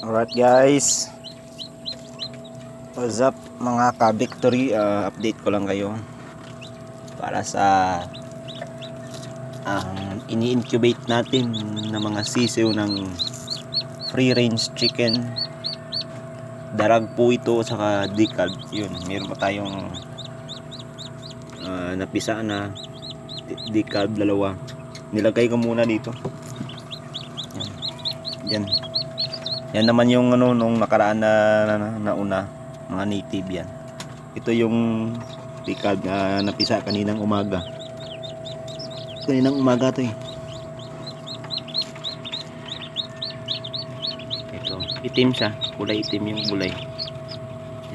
Alright guys, what's up mga ka-victory, update ko lang kayo para sa ini-incubate natin na mga sisiw ng free range chicken. Darag po ito saka decal. Yun, meron pa tayong napisa na decal dalawa. Nilagay ko muna dito. Yan. Yan naman yung nung nakaraan na una, mga native yan. Ito yung decal na napisa kaninang umaga. Kaninang umaga to eh. Ito, itim siya, kulay itim yung bulay.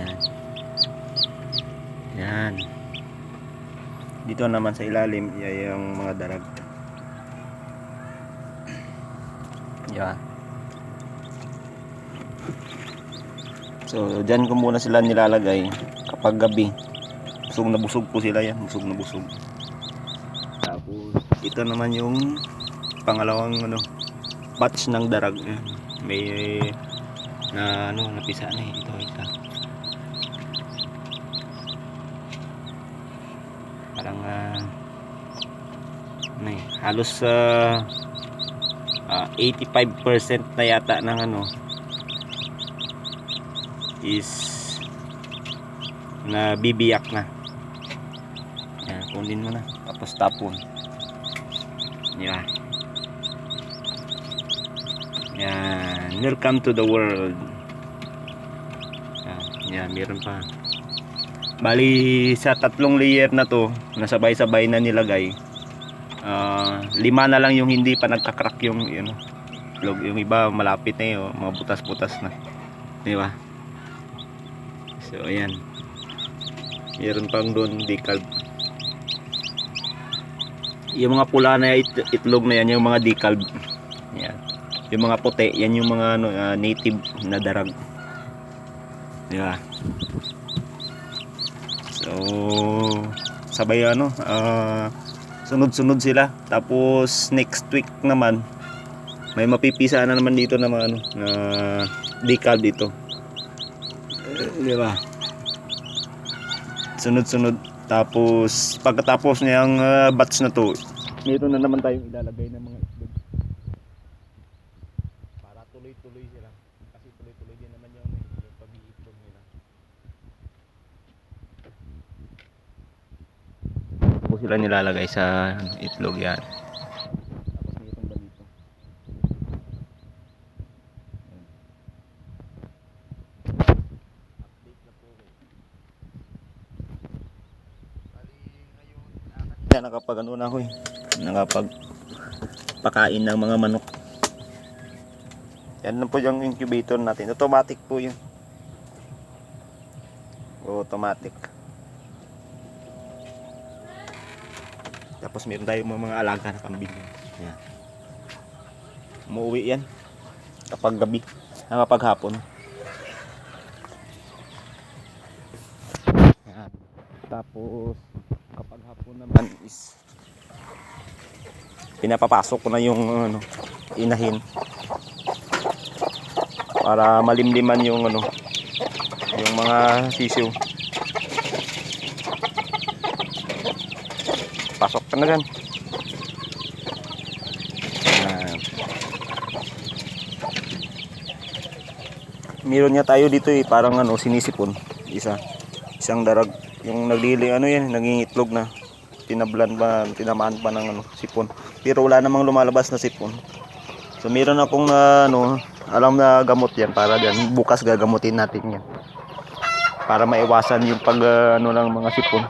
Yan. Yan. Dito naman sa ilalim, yan yung mga darag. Yan. So, dyan ko muna sila nilalagay kapag gabi. Busog na busog po sila yan. Busog na busog. Tapos, ito naman yung pangalawang batch ng darag. May napisa na eh. Ito isa. Parang halos 85% na yata ng is na bibiyak na. Yan, kunin mo na tapos tapon. Yan. Yan, welcome to the world. Yan, meron pa. Bali sa tatlong layer na to, nasabay-sabay na nilagay. 5 na lang yung hindi pa nagka-crack yung yung iba malapit na yun, mga butas-butas na. Di ba? So ayan. Meron pang doon decal. Yung mga pula na itlog na yan, yung mga decal. Yan. Yung mga puti, yan yung mga native na darag. Di ba? So sabay sunod-sunod sila. Tapos next week naman may mapipisa na naman dito na mga na decal dito. Di ba? Sunod-sunod. Tapos pagkatapos niyang batch na to, meron na naman tayong ilalagay ng mga itlog para tuloy-tuloy sila, kasi tuloy-tuloy din naman yung pag-iitlog nila. Tapos sila nilalagay sa itlog yan. Nakapag na ako nakapag pakain ng mga manok. Yan na po yung incubator natin, automatic po yun, automatic. Tapos meron tayong mga alaga na kambing. Yan, umuwi yan kapag gabi, kapag hapon. Yan. Tapos kapag hapon naman is pinapapasok ko na yung inahin para malimliman yung yung mga sisiw. Pasok ka na gan. Meron niya tayo dito parang sinisipon, isang darag yung naglili yan, nangingitlog na, tinamaan pa ng sipon, pero wala namang lumalabas na sipon. So meron akong alam na gamot yan para dyan, bukas gagamutin natin yan para maiwasan yung pag ng mga sipon.